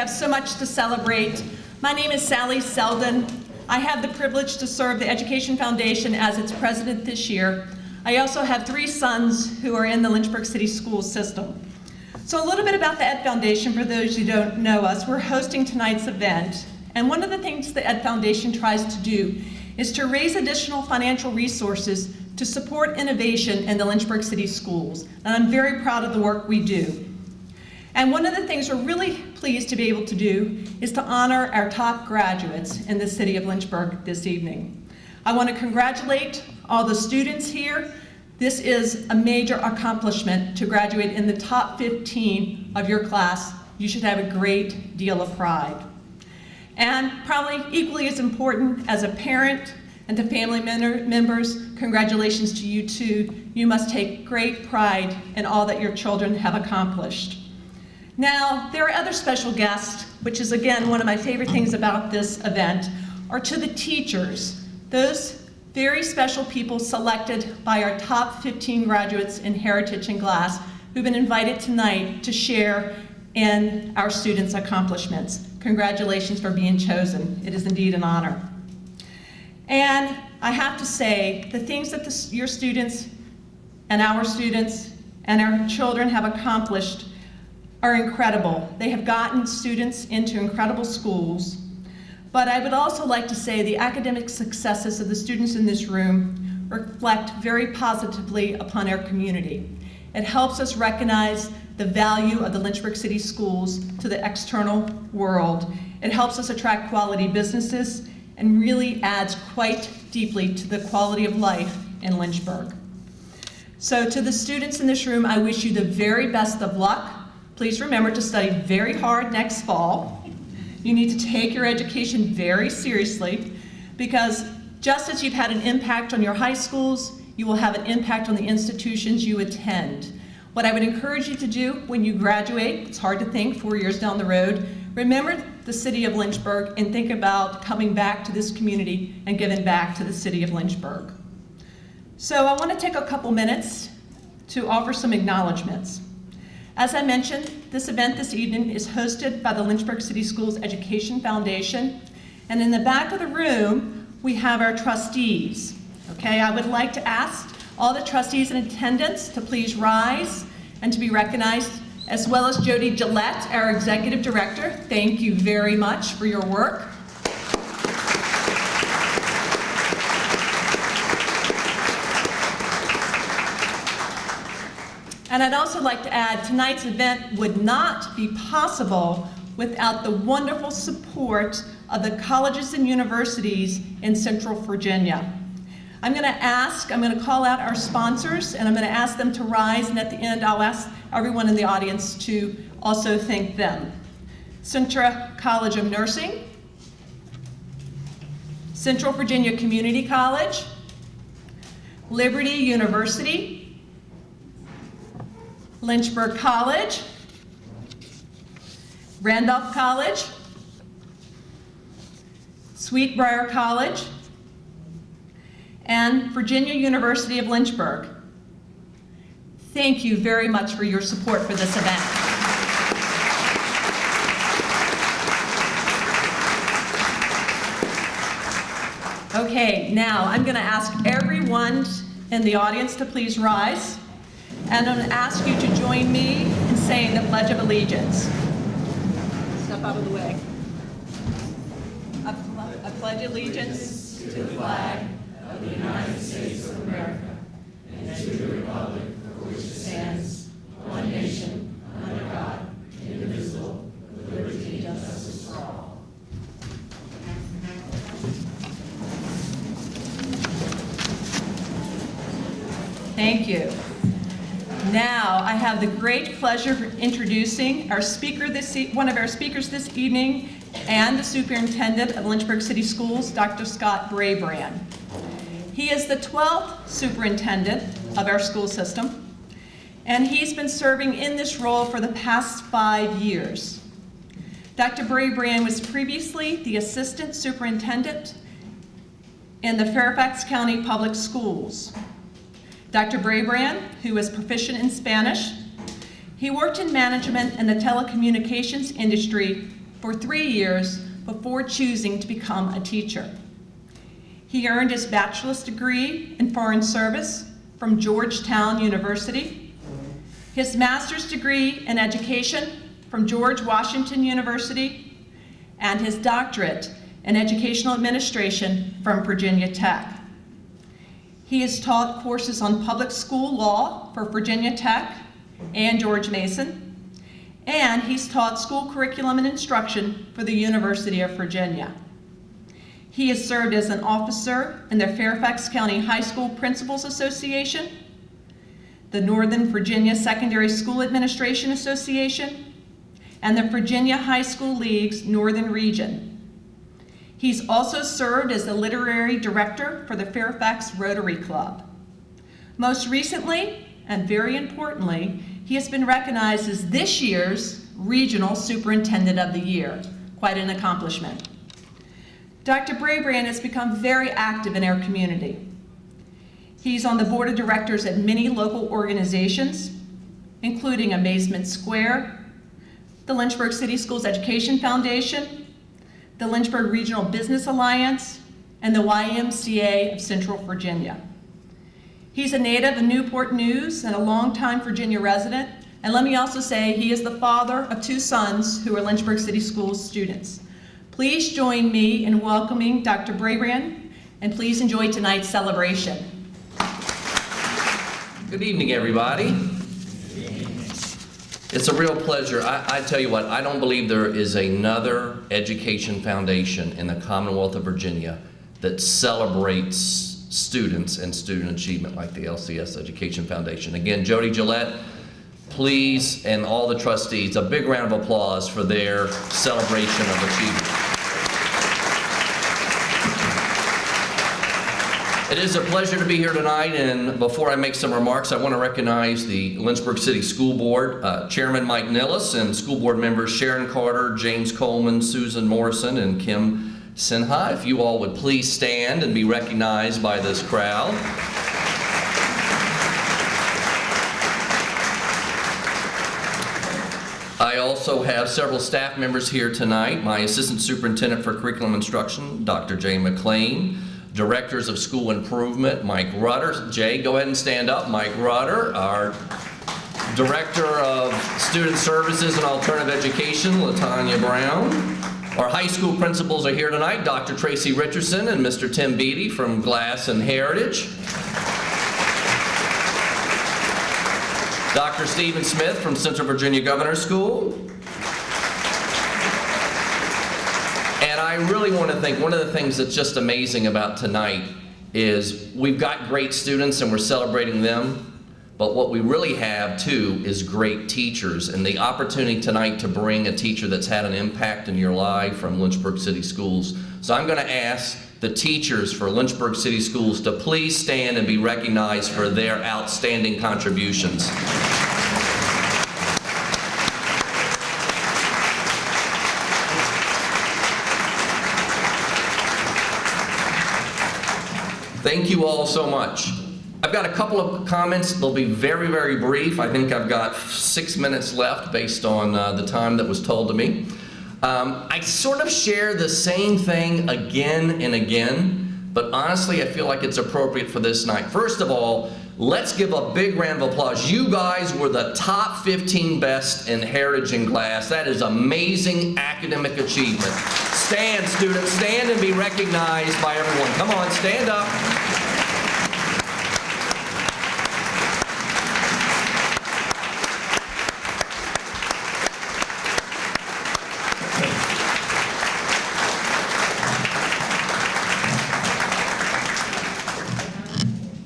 have so much to celebrate. My name is Sally Selden. I have the privilege to serve the Education Foundation as its president this year. I also have 3 sons who are in the Lynchburg City School System. So a little bit about the Ed Foundation for those who don't know us. We're hosting tonight's event, and one of the things the Ed Foundation tries to do is to raise additional financial resources to support innovation in the Lynchburg City Schools. And I'm very proud of the work we do. And one of the things we're really pleased to be able to do is to honor our top graduates in the city of Lynchburg this evening. I want to congratulate all the students here. This is a major accomplishment to graduate in the top 15 of your class. You should have a great deal of pride. And probably equally as important, as a parent and to family members, congratulations to you too. You must take great pride in all that your children have accomplished. Now, there are other special guests, which is again one of my favorite things about this event, are to the teachers, those very special people selected by our top 15 graduates in Heritage and Glass who've been invited tonight to share in our students' accomplishments. Congratulations for being chosen. It is indeed an honor. And I have to say, the things that your students and our children have accomplished are incredible. They have gotten students into incredible schools. But I would also like to say the academic successes of the students in this room reflect very positively upon our community. It helps us recognize the value of the Lynchburg City Schools to the external world. It helps us attract quality businesses and really adds quite deeply to the quality of life in Lynchburg. So to the students in this room, I wish you the very best of luck. Please remember to study very hard next fall. You need to take your education very seriously, because just as you've had an impact on your high schools, you will have an impact on the institutions you attend. What I would encourage you to do when you graduate, it's hard to think 4 years down the road, remember the city of Lynchburg and think about coming back to this community and giving back to the city of Lynchburg. So I want to take a couple minutes to offer some acknowledgments. As I mentioned, this event this evening is hosted by the Lynchburg City Schools Education Foundation, and in the back of the room, we have our trustees. Okay, I would like to ask all the trustees in attendance to please rise and to be recognized, as well as Jody Gillette, our executive director. Thank you very much for your work. And I'd also like to add, tonight's event would not be possible without the wonderful support of the colleges and universities in Central Virginia. I'm going to call out our sponsors, and I'm going to ask them to rise, and at the end I'll ask everyone in the audience to also thank them. Centra College of Nursing, Central Virginia Community College, Liberty University, Lynchburg College, Randolph College, Sweetbriar College, and Virginia University of Lynchburg. Thank you very much for your support for this event. Okay, now I'm going to ask everyone in the audience to please rise. And I'm going to ask you to join me in saying the Pledge of Allegiance. Step out of the way. I pledge allegiance to the flag of the United States of America and to the republic for which it stands, one nation, under God, indivisible, with liberty and justice for all. Thank you. Now, I have the great pleasure of introducing our speaker one of our speakers this evening, and the superintendent of Lynchburg City Schools, Dr. Scott Brabrand. He is the 12th superintendent of our school system, and he's been serving in this role for the past 5 years. Dr. Brabrand was previously the assistant superintendent in the Fairfax County Public Schools. Dr. Brabrand, who is proficient in Spanish, he worked in management in the telecommunications industry for 3 years before choosing to become a teacher. He earned his bachelor's degree in foreign service from Georgetown University, his master's degree in education from George Washington University, and his doctorate in educational administration from Virginia Tech. He has taught courses on public school law for Virginia Tech and George Mason, and he's taught school curriculum and instruction for the University of Virginia. He has served as an officer in the Fairfax County High School Principals Association, the Northern Virginia Secondary School Administration Association, and the Virginia High School League's Northern Region. He's also served as the literary director for the Fairfax Rotary Club. Most recently, and very importantly, he has been recognized as this year's Regional Superintendent of the Year. Quite an accomplishment. Dr. Brabrand has become very active in our community. He's on the board of directors at many local organizations, including Amazement Square, the Lynchburg City Schools Education Foundation, the Lynchburg Regional Business Alliance, and the YMCA of Central Virginia. He's a native of Newport News and a longtime Virginia resident. And let me also say he is the father of 2 sons who are Lynchburg City Schools students. Please join me in welcoming Dr. Brabrand, and please enjoy tonight's celebration. Good evening, everybody. It's a real pleasure. I tell you what, I don't believe there is another education foundation in the Commonwealth of Virginia that celebrates students and student achievement like the LCS Education Foundation. Again, Jody Gillette, please, and all the trustees, a big round of applause for their celebration of achievement. It is a pleasure to be here tonight, and before I make some remarks, I want to recognize the Lynchburg City School Board, Chairman Mike Nillis, and school board members Sharon Carter, James Coleman, Susan Morrison, and Kim Sinha. If you all would please stand and be recognized by this crowd. I also have several staff members here tonight. My Assistant Superintendent for Curriculum Instruction, Dr. Jay McLean. Directors of School Improvement, Mike Rutter. Jay, go ahead and stand up. Mike Rutter. Our Director of Student Services and Alternative Education, LaTanya Brown. Our high school principals are here tonight, Dr. Tracy Richardson and Mr. Tim Beatty from Glass and Heritage. Dr. Stephen Smith from Central Virginia Governor's School. And I really want to think, one of the things that's just amazing about tonight is we've got great students and we're celebrating them, but what we really have too is great teachers, and the opportunity tonight to bring a teacher that's had an impact in your life from Lynchburg City Schools. So I'm going to ask the teachers for Lynchburg City Schools to please stand and be recognized for their outstanding contributions. Thank you all so much. I've got a couple of comments. They'll be very, very brief. I think I've got 6 minutes left based on the time that was told to me. I sort of share the same thing again and again, but honestly, I feel like it's appropriate for this night. First of all, let's give a big round of applause. You guys were the top 15 best in Heritage and Glass. That is amazing academic achievement. Stand, students, stand and be recognized by everyone. Come on, stand up.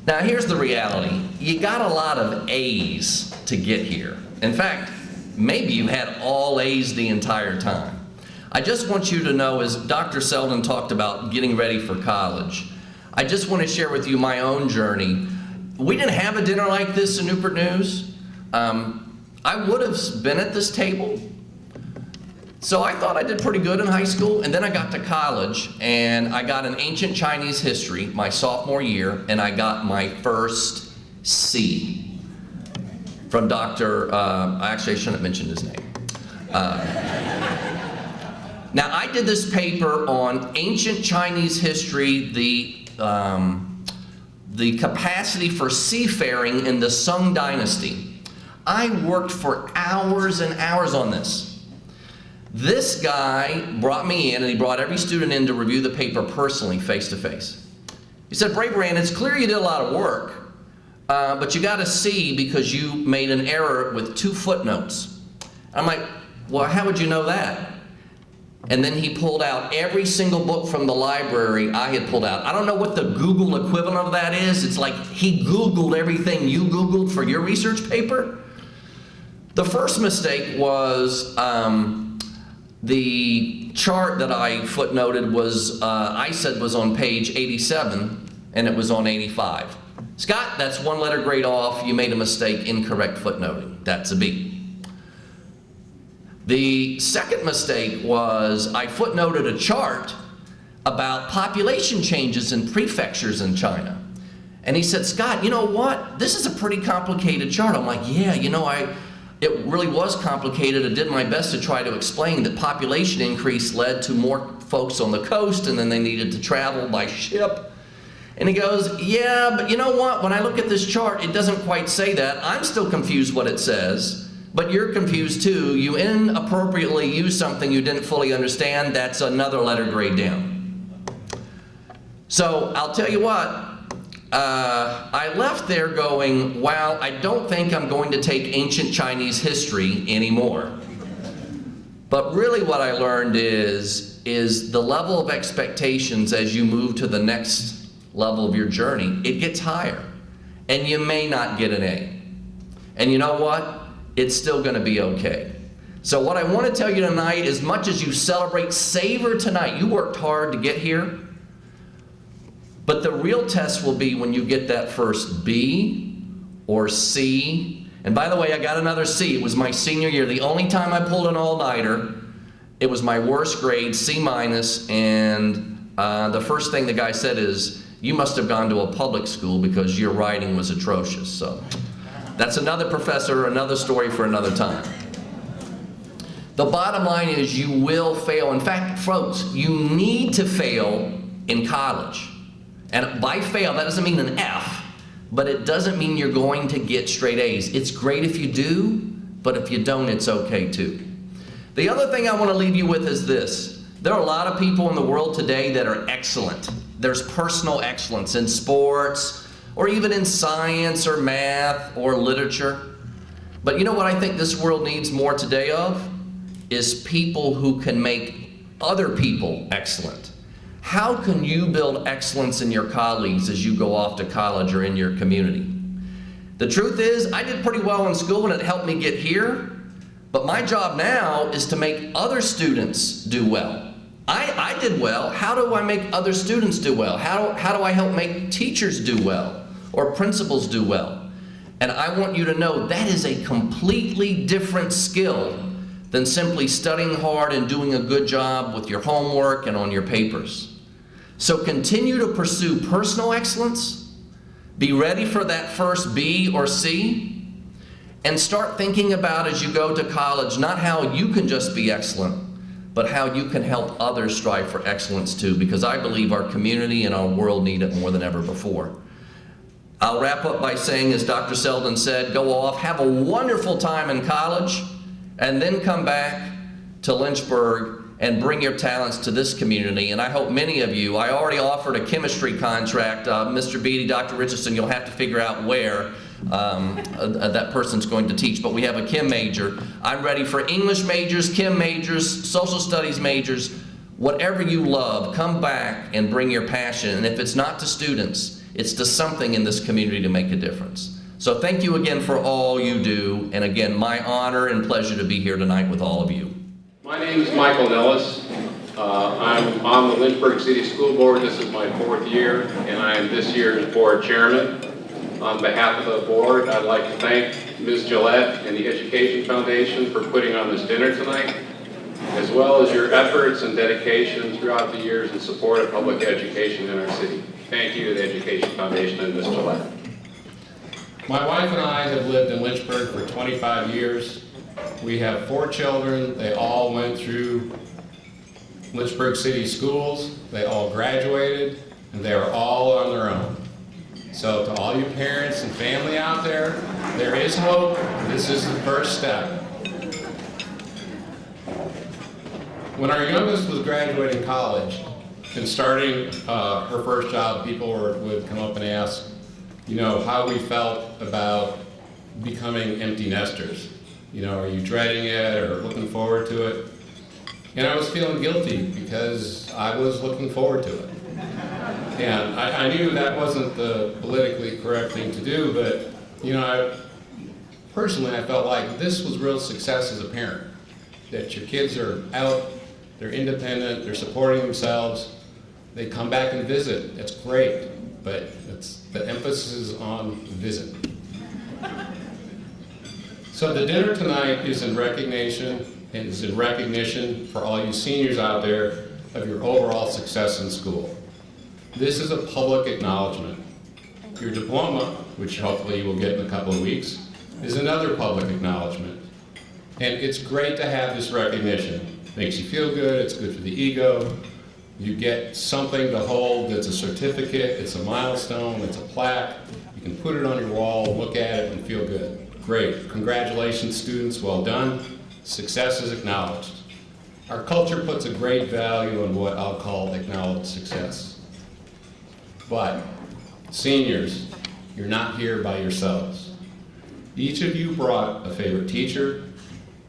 Now here's the reality. You got a lot of A's to get here. In fact, maybe you had all A's the entire time. I just want you to know, as Dr. Selden talked about getting ready for college, I just want to share with you my own journey. We didn't have a dinner like this in Newport News. I would have been at this table. So I thought I did pretty good in high school, and then I got to college, and I got an ancient Chinese history my sophomore year, and I got my first C from Dr. Actually, I shouldn't mention his name. Now, I did this paper on ancient Chinese history, the capacity for seafaring in the Sung Dynasty. I worked for hours and hours on this. This guy brought me in, and he brought every student in to review the paper personally, face to face. He said, Brabrand, it's clear you did a lot of work, but you got a C because you made an error with 2 footnotes. I'm like, well, how would you know that? And then he pulled out every single book from the library I had pulled out. I don't know what the Google equivalent of that is. It's like he Googled everything you Googled for your research paper. The first mistake was the chart that I footnoted was, I said was on page 87, and it was on 85. Scott, that's 1 letter grade off. You made a mistake, incorrect footnoting. That's a B. The second mistake was I footnoted a chart about population changes in prefectures in China. And he said, Scott, you know what? This is a pretty complicated chart. I'm like, yeah, you know, it really was complicated. I did my best to try to explain that population increase led to more folks on the coast, and then they needed to travel by ship. And he goes, yeah, but you know what? When I look at this chart, it doesn't quite say that. I'm still confused what it says. But you're confused too. You inappropriately used something you didn't fully understand. That's another letter grade down. So I'll tell you what, I left there going, wow, I don't think I'm going to take ancient Chinese history anymore. But really what I learned is the level of expectations as you move to the next level of your journey, it gets higher. And you may not get an A. And you know what? It's still going to be okay. So what I want to tell you tonight, as much as you celebrate, savor tonight. You worked hard to get here. But the real test will be when you get that first B or C. And by the way, I got another C. It was my senior year. The only time I pulled an all-nighter, it was my worst grade, C-. And the first thing the guy said is, you must have gone to a public school because your writing was atrocious. So that's another professor, another story for another time. The bottom line is you will fail. In fact, folks, you need to fail in college. And by fail, that doesn't mean an F, but it doesn't mean you're going to get straight A's. It's great if you do, but if you don't, it's okay too. The other thing I want to leave you with is this. There are a lot of people in the world today that are excellent. There's personal excellence in sports, or even in science or math or literature. But you know what I think this world needs more today of? Is people who can make other people excellent. How can you build excellence in your colleagues as you go off to college or in your community? The truth is, I did pretty well in school and it helped me get here, but my job now is to make other students do well. I did well. How do I make other students do well? How do I help make teachers do well? Or principals do well? And I want you to know that is a completely different skill than simply studying hard and doing a good job with your homework and on your papers. So continue to pursue personal excellence, be ready for that first B or C, and start thinking about as you go to college, not how you can just be excellent, but how you can help others strive for excellence too, because I believe our community and our world need it more than ever before. I'll wrap up by saying, as Dr. Selden said, go off, have a wonderful time in college, and then come back to Lynchburg and bring your talents to this community. And I hope many of you, I already offered a chemistry contract. Mr. Beatty, Dr. Richardson, you'll have to figure out where that person's going to teach, but we have a chem major. I'm ready for English majors, chem majors, social studies majors, whatever you love, come back and bring your passion. And if it's not to students, it's to something in this community to make a difference. So thank you again for all you do. And again, my honor and pleasure to be here tonight with all of you. My name is Michael Nellis. I'm on the Lynchburg City School Board. This is my 4th year, and I am this year's board chairman. On behalf of the board, I'd like to thank Ms. Gillette and the Education Foundation for putting on this dinner tonight, as well as your efforts and dedication throughout the years in support of public education in our city. Thank you to the Education Foundation and Ms. Gillette. My wife and I have lived in Lynchburg for 25 years. We have 4 children. They all went through Lynchburg City Schools. They all graduated, and they are all on their own. So to all you parents and family out there, there is hope. This is the first step. When our youngest was graduating college and starting her first job, people would come up and ask, how we felt about becoming empty nesters. Are you dreading it or looking forward to it? And I was feeling guilty because I was looking forward to it. And I knew that wasn't the politically correct thing to do, but personally I felt like this was real success as a parent. That your kids are out, they're independent, they're supporting themselves, they come back and visit, that's great, but the emphasis is on visit. So the dinner tonight is in recognition for all you seniors out there of your overall success in school. This is a public acknowledgement. Your diploma, which hopefully you will get in a couple of weeks, is another public acknowledgement. And it's great to have this recognition. Makes you feel good, it's good for the ego. You get something to hold that's a certificate, it's a milestone, it's a plaque. You can put it on your wall, look at it, and feel good. Great. Congratulations, students. Well done. Success is acknowledged. Our culture puts a great value on what I'll call acknowledged success. But, seniors, you're not here by yourselves. Each of you brought a favorite teacher.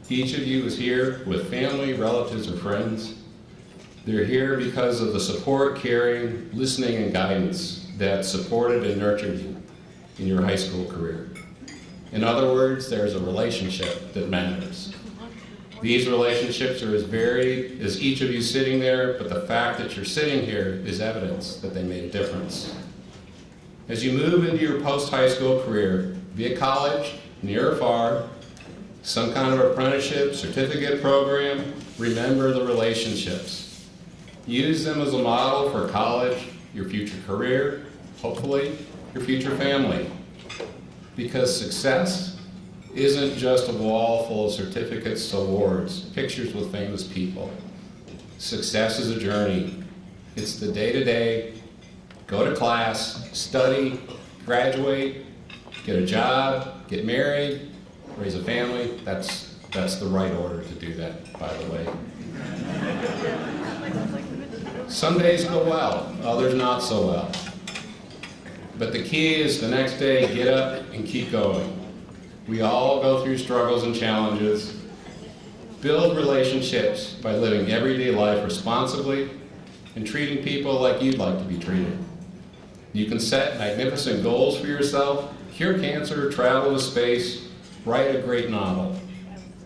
Each of you is here with family, relatives, or friends. They're here because of the support, caring, listening, and guidance that supported and nurtured you in your high school career. In other words, there's a relationship that matters. These relationships are as varied as each of you sitting there, but the fact that you're sitting here is evidence that they made a difference. As you move into your post-high school career, be it college, near or far, some kind of apprenticeship, certificate program, remember the relationships. Use them as a model for college, your future career, hopefully your future family. Because success isn't just a wall full of certificates, awards, pictures with famous people. Success is a journey. It's the day-to-day, go to class, study, graduate, get a job, get married, raise a family. That's the right order to do that, by the way. Some days go well, others not so well. But the key is the next day, get up and keep going. We all go through struggles and challenges. Build relationships by living everyday life responsibly and treating people like you'd like to be treated. You can set magnificent goals for yourself, cure cancer, travel to space, write a great novel.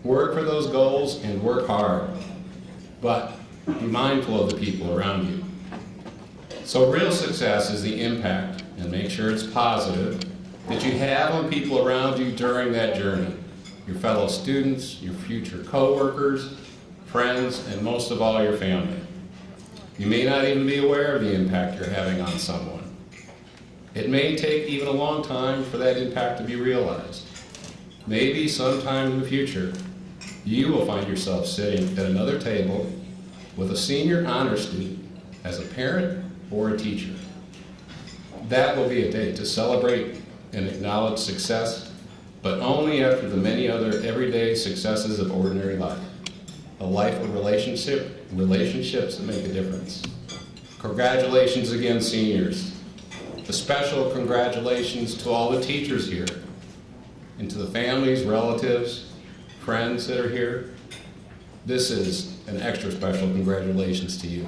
Work for those goals and work hard. But be mindful of the people around you. So real success is the impact, and make sure it's positive, that you have on people around you during that journey. Your fellow students, your future co-workers, friends, and most of all, your family. You may not even be aware of the impact you're having on someone. It may take even a long time for that impact to be realized. Maybe sometime in the future, you will find yourself sitting at another table with a senior honor student as a parent or a teacher. That will be a day to celebrate and acknowledge success, but only after the many other everyday successes of ordinary life. A life of relationships that make a difference. Congratulations again, seniors. A special congratulations to all the teachers here, and to the families, relatives, friends that are here. This is an extra special congratulations to you.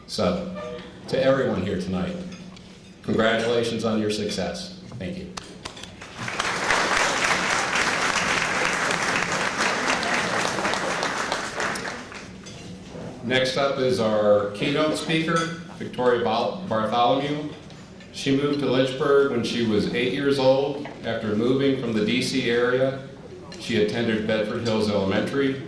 So, to everyone here tonight, congratulations on your success. Thank you. Next up is our keynote speaker, Victoria Bartholomew. She moved to Lynchburg when she was 8 years old. After moving from the DC area, she attended Bedford Hills Elementary,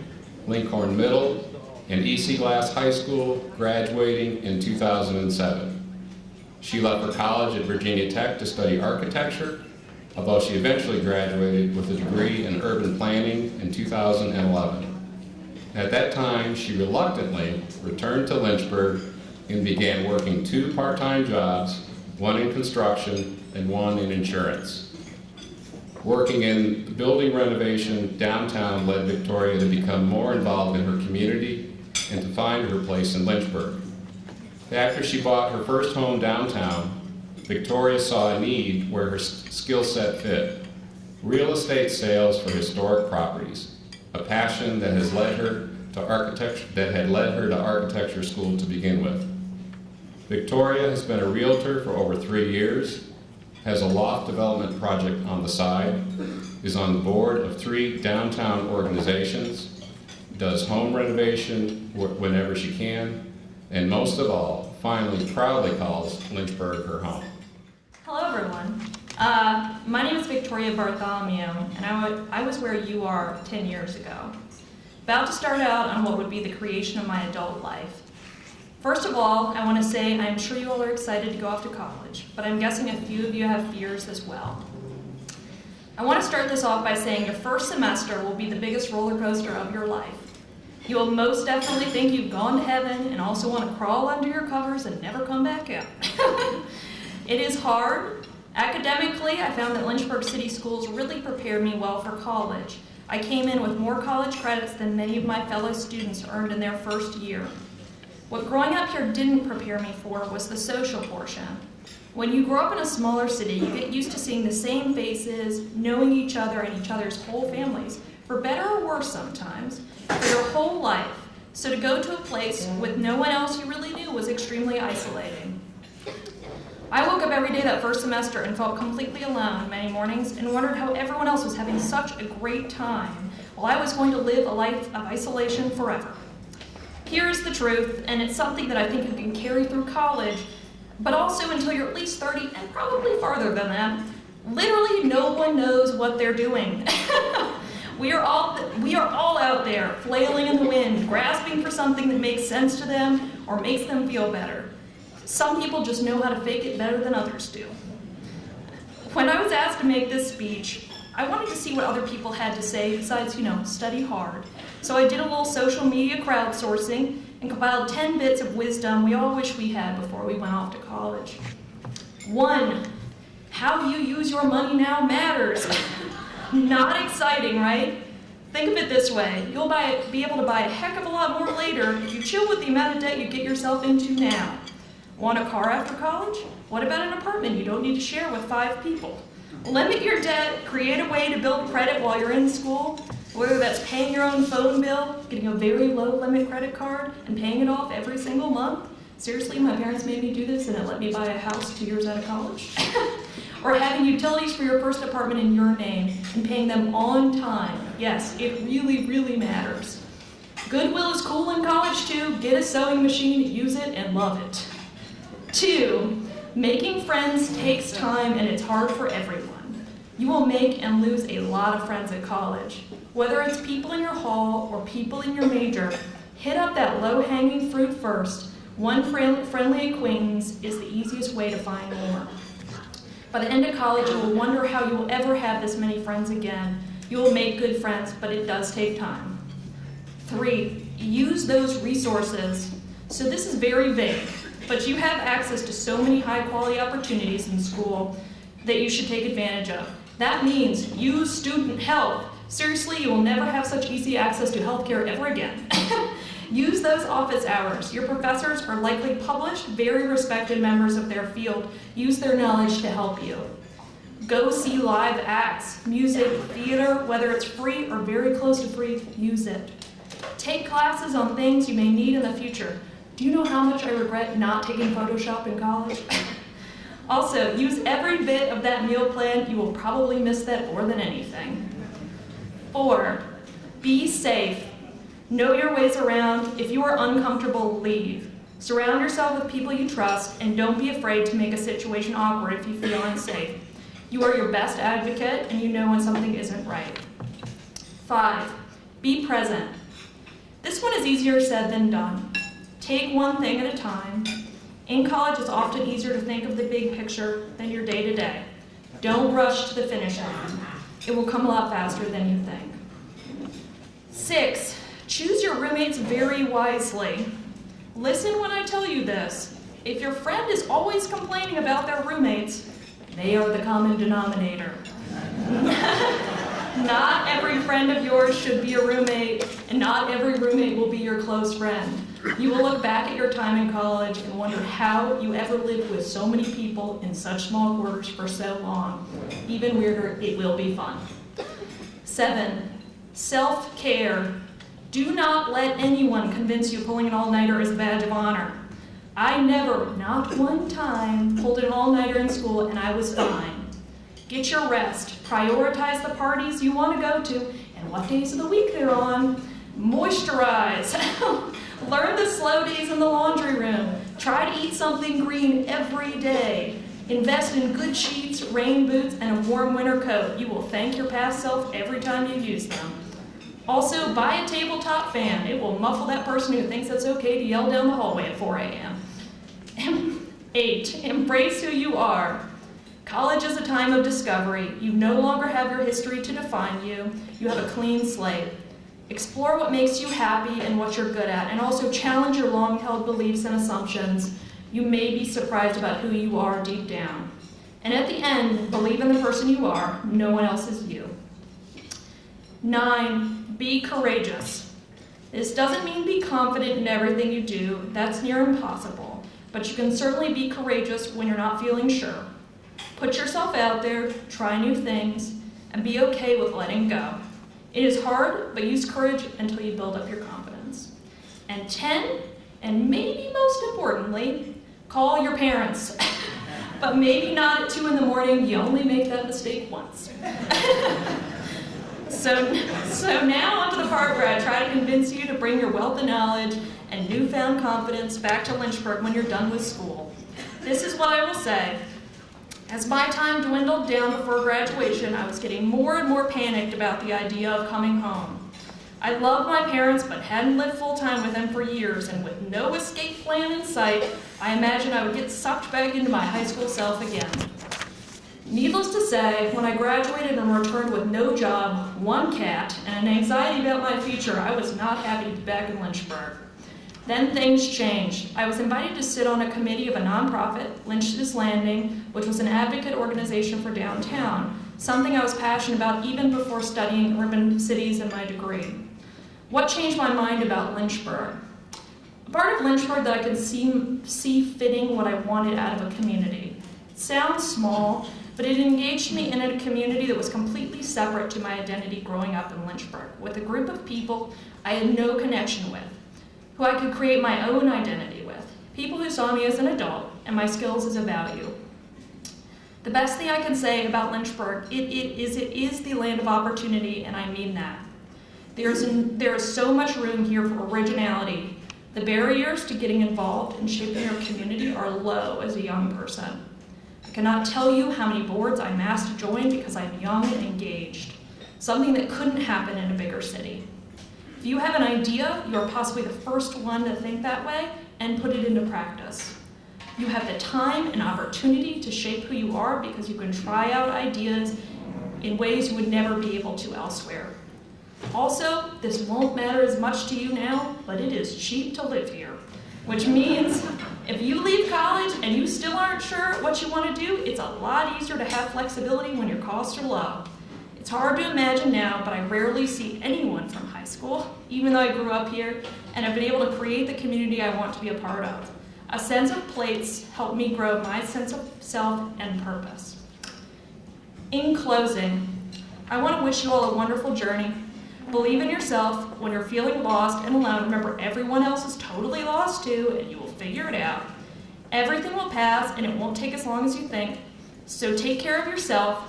Lincoln Middle, and EC Glass High School, graduating in 2007. She left for college at Virginia Tech to study architecture, although she eventually graduated with a degree in urban planning in 2011. At that time, she reluctantly returned to Lynchburg and began working 2 part-time jobs, one in construction and one in insurance. Working in building renovation downtown led Victoria to become more involved in her community and to find her place in Lynchburg. After she bought her first home downtown, Victoria saw a need where her skill set fit: real estate sales for historic properties, a passion that has led her to architecture school to begin with. Victoria has been a realtor for over 3 years, has a loft development project on the side, is on the board of 3 downtown organizations, does home renovation whenever she can, and most of all, finally proudly calls Lynchburg her home. Hello, everyone. My name is Victoria Bartholomew, and I was where you are 10 years ago, about to start out on what would be the creation of my adult life. First of all, I want to say I'm sure you all are excited to go off to college, but I'm guessing a few of you have fears as well. I want to start this off by saying your first semester will be the biggest roller coaster of your life. You will most definitely think you've gone to heaven and also want to crawl under your covers and never come back out. It is hard. Academically, I found that Lynchburg City Schools really prepared me well for college. I came in with more college credits than many of my fellow students earned in their first year. What growing up here didn't prepare me for was the social portion. When you grow up in a smaller city, you get used to seeing the same faces, knowing each other and each other's whole families, for better or worse sometimes, for your whole life. So to go to a place with no one else you really knew was extremely isolating. I woke up every day that first semester and felt completely alone many mornings and wondered how everyone else was having such a great time while I was going to live a life of isolation forever. Here's the truth, and it's something that I think you can carry through college, but also until you're at least 30 and probably farther than that. Literally no one knows what they're doing. We are all out there flailing in the wind, grasping for something that makes sense to them or makes them feel better. Some people just know how to fake it better than others do. When I was asked to make this speech, I wanted to see what other people had to say besides, study hard. So I did a little social media crowdsourcing and compiled 10 bits of wisdom we all wish we had before we went off to college. 1, how you use your money now matters. Not exciting, right? Think of it this way. You'll be able to buy a heck of a lot more later if you chill with the amount of debt you get yourself into now. Want a car after college? What about an apartment you don't need to share with 5 people? Limit your debt, create a way to build credit while you're in school, whether that's paying your own phone bill, getting a very low limit credit card, and paying it off every single month. Seriously, my parents made me do this and it let me buy a house 2 years out of college. Or having utilities for your first apartment in your name and paying them on time. Yes, it really, really matters. Goodwill is cool in college too. Get a sewing machine, use it, and love it. 2, making friends takes time and it's hard for everyone. You will make and lose a lot of friends at college. Whether it's people in your hall or people in your major, hit up that low-hanging fruit first. One friendly acquaintance is the easiest way to find more. By the end of college, you will wonder how you will ever have this many friends again. You will make good friends, but it does take time. 3, use those resources. So this is very vague, but you have access to so many high-quality opportunities in school that you should take advantage of. That means use student health. Seriously, you will never have such easy access to healthcare ever again. Use those office hours. Your professors are likely published, very respected members of their field. Use their knowledge to help you. Go see live acts, music, theater, whether it's free or very close to free, use it. Take classes on things you may need in the future. Do you know how much I regret not taking Photoshop in college? Also, use every bit of that meal plan. You will probably miss that more than anything. 4, be safe. Know your ways around. If you are uncomfortable, leave. Surround yourself with people you trust, and don't be afraid to make a situation awkward if you feel unsafe. You are your best advocate, and you know when something isn't right. 5, be present. This one is easier said than done. Take one thing at a time. In college, it's often easier to think of the big picture than your day-to-day. Don't rush to the finish line. It will come a lot faster than you think. 6, Choose your roommates very wisely. Listen when I tell you this. If your friend is always complaining about their roommates, they are the common denominator. Not every friend of yours should be a roommate, and not every roommate will be your close friend. You will look back at your time in college and wonder how you ever lived with so many people in such small quarters for so long. Even weirder, it will be fun. 7, self-care. Do not let anyone convince you pulling an all-nighter is a badge of honor. I never, not one time, pulled an all-nighter in school and I was fine. Get your rest. Prioritize the parties you want to go to and what days of the week they're on. Moisturize. Learn the slow days in the laundry room. Try to eat something green every day. Invest in good sheets, rain boots, and a warm winter coat. You will thank your past self every time you use them. Also, buy a tabletop fan. It will muffle that person who thinks it's okay to yell down the hallway at 4 a.m. 8, embrace who you are. College is a time of discovery. You no longer have your history to define you. You have a clean slate. Explore what makes you happy and what you're good at, and also challenge your long-held beliefs and assumptions. You may be surprised about who you are deep down. And at the end, believe in the person you are. No one else is you. 9, be courageous. This doesn't mean be confident in everything you do. That's near impossible. But you can certainly be courageous when you're not feeling sure. Put yourself out there, try new things, and be okay with letting go. It is hard, but use courage until you build up your confidence. And 10, and maybe most importantly, call your parents. But maybe not at 2 in the morning, you only make that mistake once. So now onto the part where I try to convince you to bring your wealth of knowledge and newfound confidence back to Lynchburg when you're done with school. This is what I will say. As my time dwindled down before graduation, I was getting more and more panicked about the idea of coming home. I loved my parents, but hadn't lived full-time with them for years, and with no escape plan in sight, I imagined I would get sucked back into my high school self again. Needless to say, when I graduated and returned with no job, 1 cat, and an anxiety about my future, I was not happy to be back in Lynchburg. Then things changed. I was invited to sit on a committee of a nonprofit, Lynch's Landing, which was an advocate organization for downtown, something I was passionate about even before studying urban cities in my degree. What changed my mind about Lynchburg? A part of Lynchburg that I could see fitting what I wanted out of a community. It sounds small, but it engaged me in a community that was completely separate to my identity growing up in Lynchburg, with a group of people I had no connection with, who I could create my own identity with, people who saw me as an adult and my skills as a value. The best thing I can say about Lynchburg, it is the land of opportunity, and I mean that. There is so much room here for originality. The barriers to getting involved and shaping your community are low as a young person. I cannot tell you how many boards I'm asked to join because I'm young and engaged, something that couldn't happen in a bigger city. If you have an idea, you're possibly the first one to think that way and put it into practice. You have the time and opportunity to shape who you are because you can try out ideas in ways you would never be able to elsewhere. Also, this won't matter as much to you now, but it is cheap to live here, which means if you leave college and you still aren't sure what you want to do, it's a lot easier to have flexibility when your costs are low. It's hard to imagine now, but I rarely see anyone from high school, even though I grew up here, and have been able to create the community I want to be a part of. A sense of place helped me grow my sense of self and purpose. In closing, I want to wish you all a wonderful journey. Believe in yourself. When you're feeling lost and alone, remember everyone else is totally lost too, and you will figure it out. Everything will pass, and it won't take as long as you think. So take care of yourself.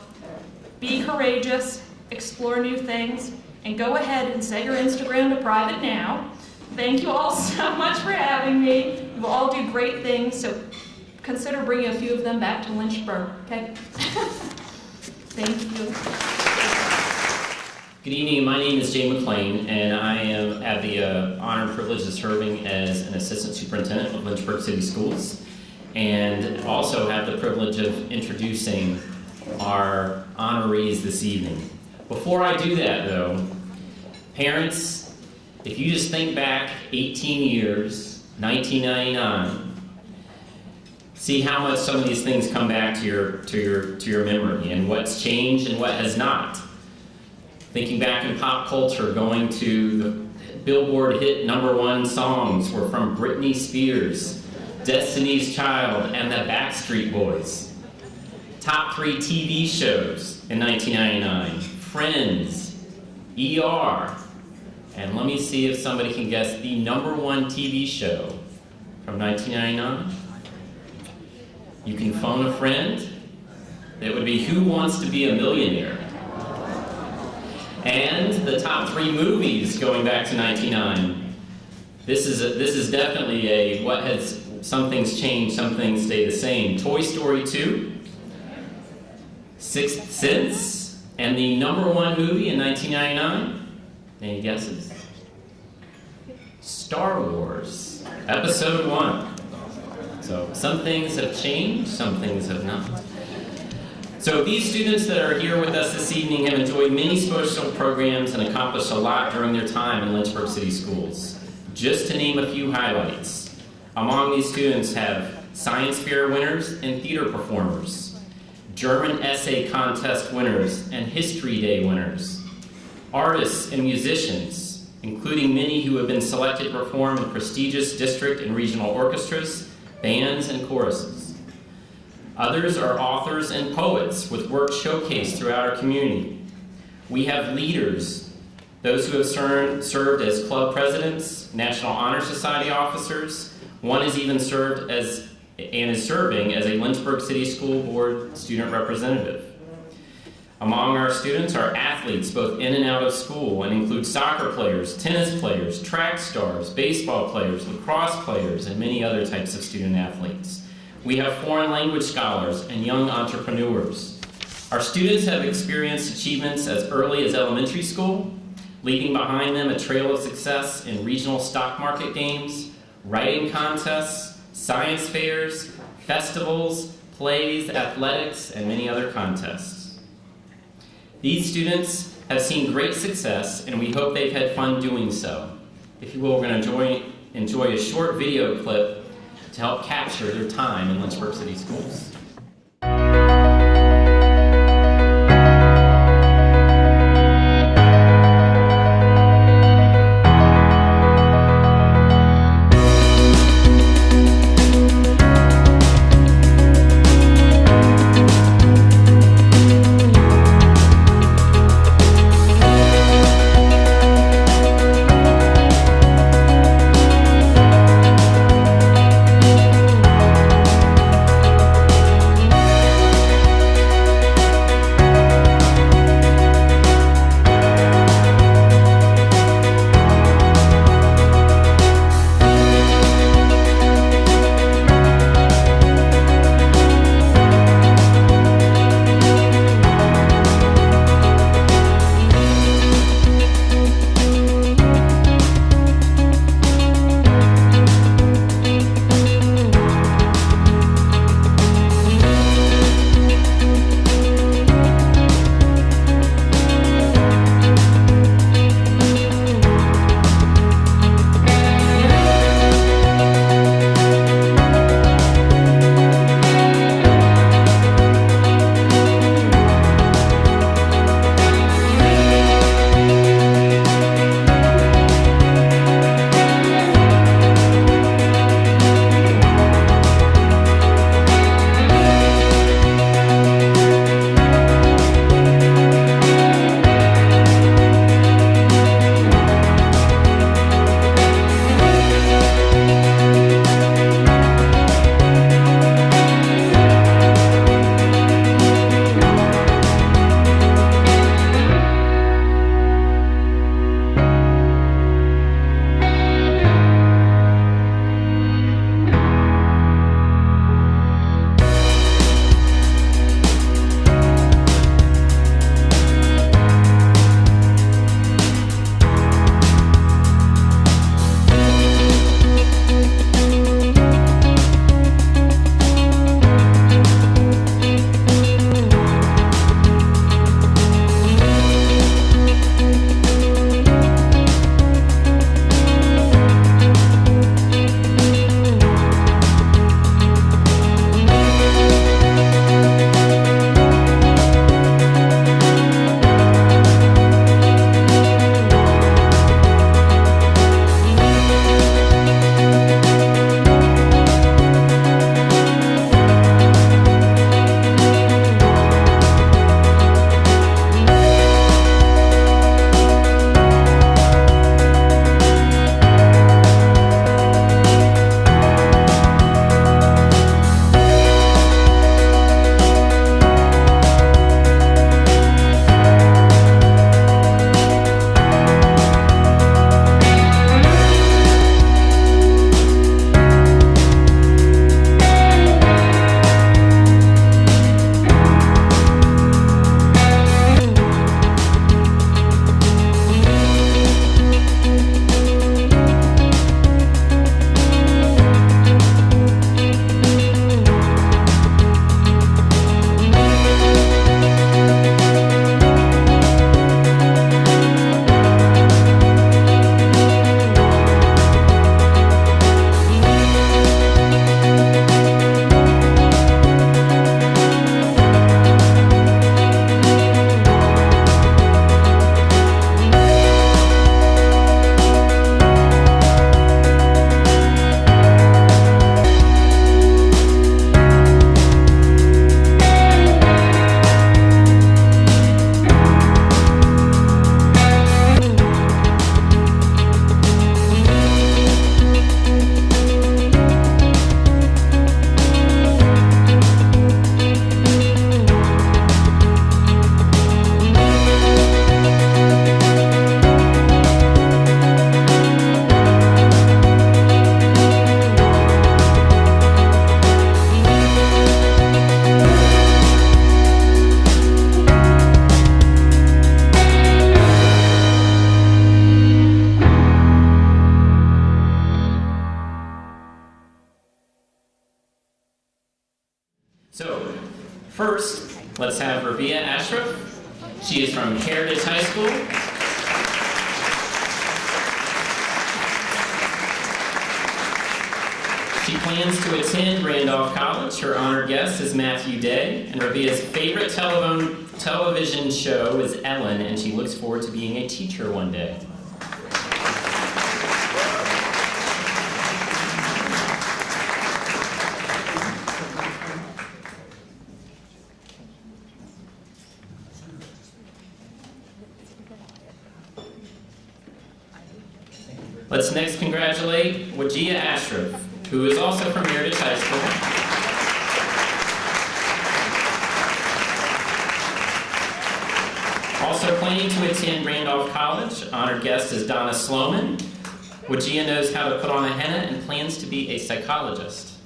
Be courageous, explore new things, and go ahead and set your Instagram to private now. Thank you all so much for having me. You will all do great things, so consider bringing a few of them back to Lynchburg, okay? Thank you. Good evening, my name is Jay McLean, and I have the honor and privilege of serving as an assistant superintendent of Lynchburg City Schools, and also have the privilege of introducing our honorees this evening. Before I do that though, parents, If you just think back 18 years, 1999, see how much some of these things come back to your memory and what's changed and what has not. Thinking back in pop culture, going to the Billboard hit #1 songs were from Britney Spears, Destiny's Child, and the Backstreet Boys. Top 3 TV shows in 1999, Friends, ER, and let me see if somebody can guess the #1 TV show from 1999. You can phone a friend. It would be Who Wants to Be a Millionaire? And the top 3 movies going back to 1999. This is definitely some things change, some things stay the same. Toy Story 2, Sixth Sense, and the #1 movie in 1999. Any guesses? Star Wars, Episode 1. So some things have changed, some things have not. So these students that are here with us this evening have enjoyed many social programs and accomplished a lot during their time in Lynchburg City Schools. Just to name a few highlights, among these students have science fair winners and theater performers, German essay contest winners and history day winners, artists and musicians, including many who have been selected to perform in prestigious district and regional orchestras, bands, and choruses. Others are authors and poets with work showcased throughout our community. We have leaders, those who have served as club presidents, National Honor Society officers. One has even served as and is serving as a Lynchburg City School Board student representative. Among our students are athletes both in and out of school and include soccer players, tennis players, track stars, baseball players, lacrosse players, and many other types of student athletes. We have foreign language scholars and young entrepreneurs. Our students have experienced achievements as early as elementary school, leaving behind them a trail of success in regional stock market games, writing contests, science fairs, festivals, plays, athletics, and many other contests. These students have seen great success, and we hope they've had fun doing so. If you will, we're going to enjoy a short video clip to help capture their time in Lynchburg City Schools. So, first, let's have Rabia Ashraf. She is from Heritage High School. She plans to attend Randolph College. Her honored guest is Matthew Day, and Rabia's favorite television show is Ellen, and she looks forward to being a teacher one day. Let's next congratulate Wajia Ashraf, who is also from Heritage High School. Also planning to attend Randolph College, honored guest is Donna Sloman. Wajia knows how to put on a henna and plans to be a psychologist.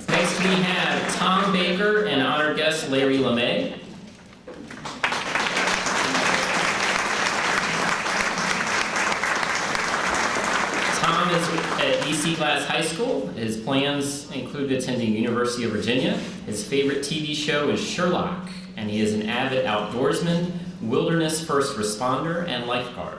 Next we have Tom Baker and honored guest Larry LeMay. Tom is at EC Glass High School. His plans include attending University of Virginia. His favorite TV show is Sherlock, and he is an avid outdoorsman, wilderness first responder, and lifeguard.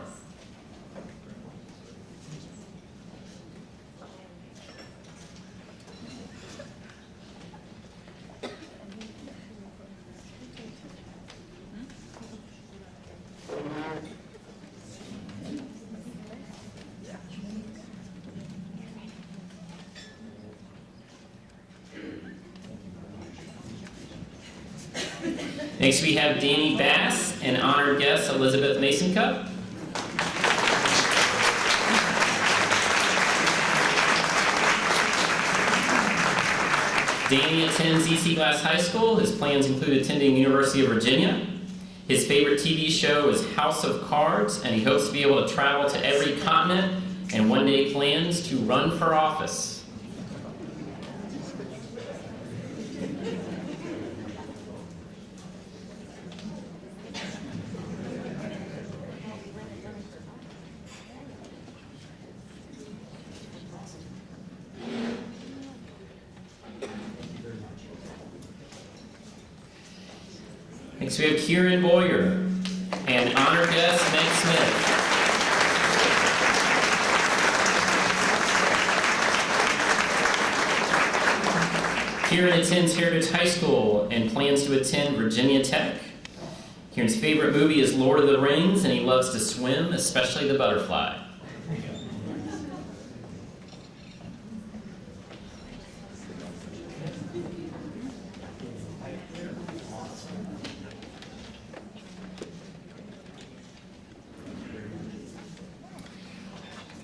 Next we have Danny Bass and honored guest Elizabeth Mason Cup. Danny attends EC Glass High School. His plans include attending University of Virginia. His favorite TV show is House of Cards, and he hopes to be able to travel to every continent and one day plans to run for office. Next we have Kieran Boyer and honored guest Meg Smith. Kieran attends Heritage High School and plans to attend Virginia Tech. Kieran's favorite movie is Lord of the Rings, and he loves to swim, especially the butterfly.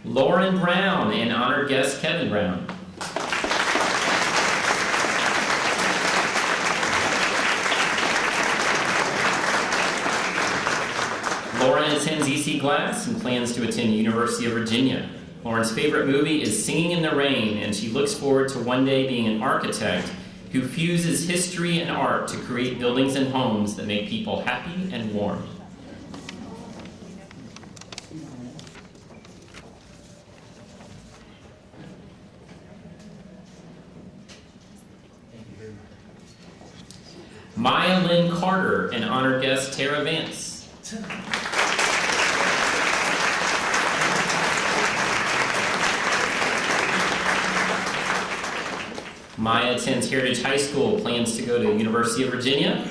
Lauren Brown and honored guest Kevin Brown. Lauren attends EC Glass and plans to attend University of Virginia. Lauren's favorite movie is Singing in the Rain, and she looks forward to one day being an architect who fuses history and art to create buildings and homes that make people happy and warm. Maya Lynn Carter and honored guest Tara Vance. Maya attends Heritage High School, plans to go to University of Virginia.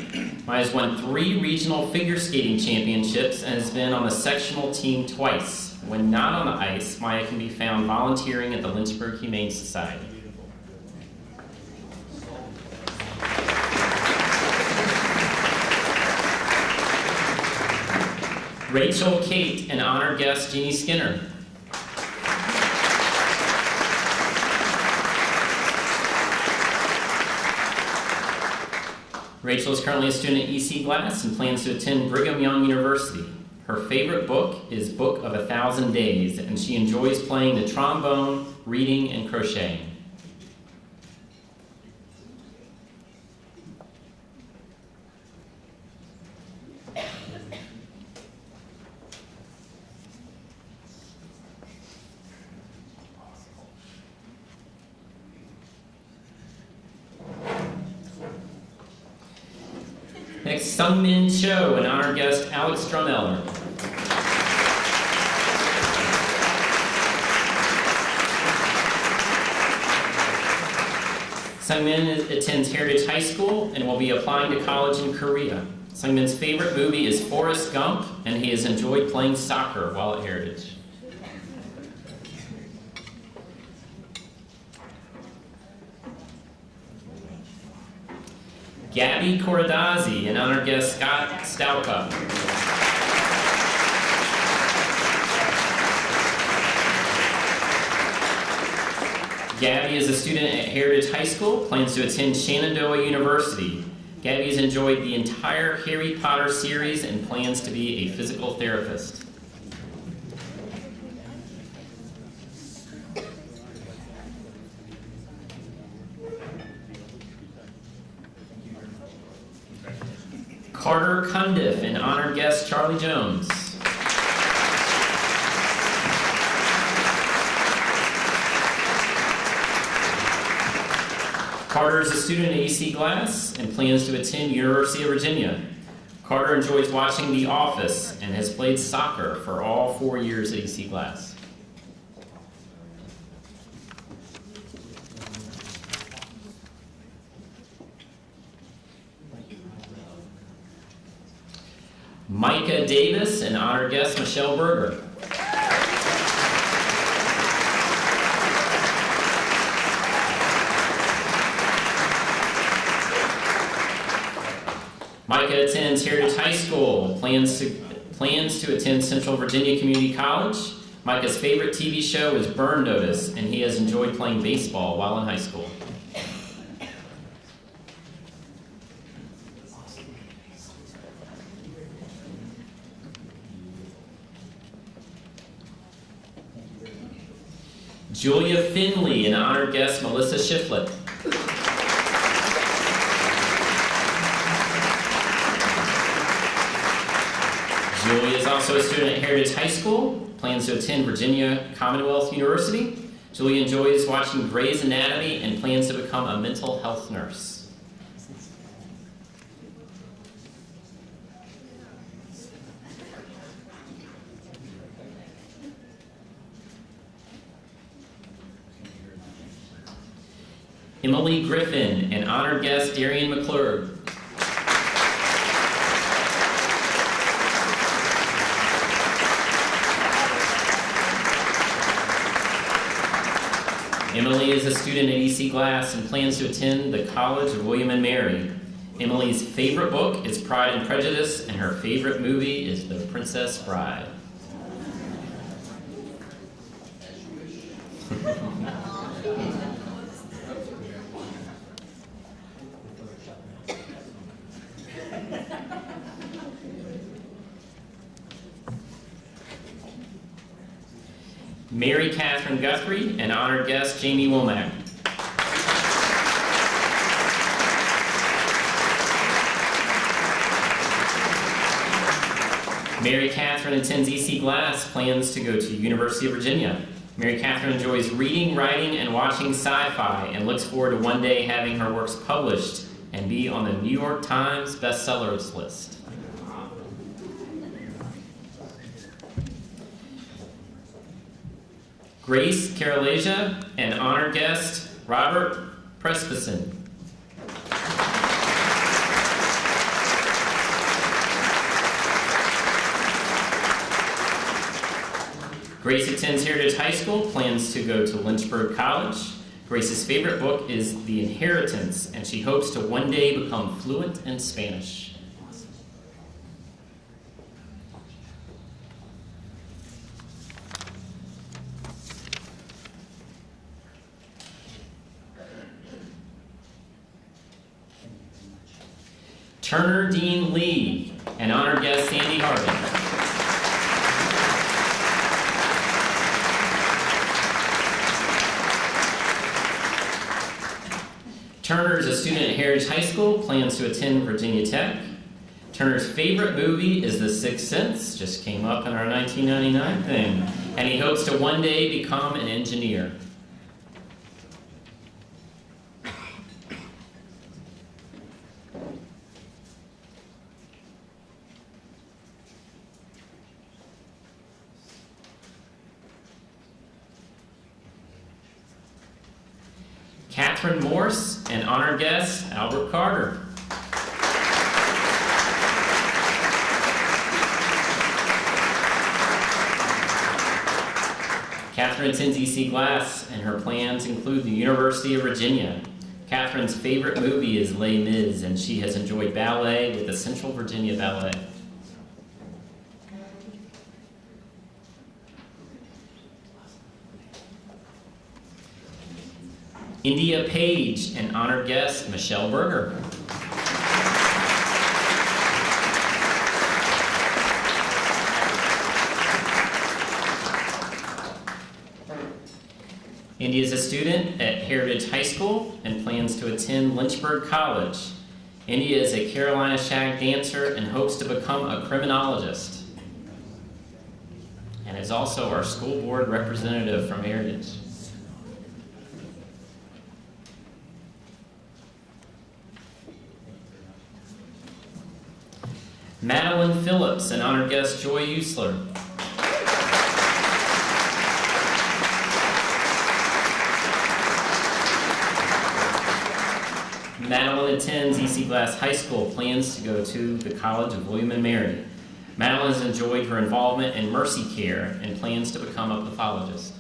Maya's won 3 regional figure skating championships and has been on the sectional team twice. When not on the ice, Maya can be found volunteering at the Lynchburg Humane Society. Rachel Kate and honored guest Jeannie Skinner. Rachel is currently a student at EC Glass and plans to attend Brigham Young University. Her favorite book is Book of 1,000 Days, and she enjoys playing the trombone, reading, and crocheting. Next, Sungmin Cho, and honored guest Alex Drumeller. Sungmin attends Heritage High School and will be applying to college in Korea. Sungmin's favorite movie is Forrest Gump, and he has enjoyed playing soccer while at Heritage. Gabby Corradazzi, and honored guest Scott Stauka. Gabby is a student at Heritage High School, plans to attend Shenandoah University. Gabby has enjoyed the entire Harry Potter series and plans to be a physical therapist. Carter Cundiff, and honored guest Charlie Jones. Carter is a student at EC Glass and plans to attend University of Virginia. Carter enjoys watching The Office and has played soccer for all 4 years at EC Glass. Micah Davis, and honored guest Michelle Berger. Micah attends Heritage High School, plans to attend Central Virginia Community College. Micah's favorite TV show is Burn Notice, and he has enjoyed playing baseball while in high school. Julia Finley, and honored guest Melissa Shiflett. Julia is also a student at Heritage High School, plans to attend Virginia Commonwealth University. Julia enjoys watching Grey's Anatomy and plans to become a mental health nurse. Emily Griffin, and honored guest Darian McClure. Emily is a student at EC Glass and plans to attend the College of William and Mary. Emily's favorite book is Pride and Prejudice, and her favorite movie is The Princess Bride. Mary Catherine Guthrie, and honored guest Jamie Womack. Mary Catherine attends EC Glass, plans to go to University of Virginia. Mary Catherine enjoys reading, writing, and watching sci-fi, and looks forward to one day having her works published and be on the New York Times bestsellers list. Grace Carolasia, and honored guest Robert Prespison. Grace attends Heritage High School, plans to go to Lynchburg College. Grace's favorite book is The Inheritance, and she hopes to one day become fluent in Spanish. Turner Dean Lee, and honored guest Sandy Harvin. Turner is a student at Heritage High School, plans to attend Virginia Tech. Turner's favorite movie is The Sixth Sense, just came up in our 1999 thing, and he hopes to one day become an engineer. Catherine Morse and honored guest Albert Carter. Catherine attends EC Glass, and her plans include the University of Virginia. Catherine's favorite movie is Les Mis, and she has enjoyed ballet with the Central Virginia Ballet. India Page and honored guest Michelle Berger. India is a student at Heritage High School and plans to attend Lynchburg College. India is a Carolina Shag dancer and hopes to become a criminologist, and is also our school board representative from Heritage. Madeline Phillips and honored guest Joy Usler. Madeline attends EC Glass High School, plans to go to the College of William and Mary. Madeline has enjoyed her involvement in Mercy Care and plans to become a pathologist.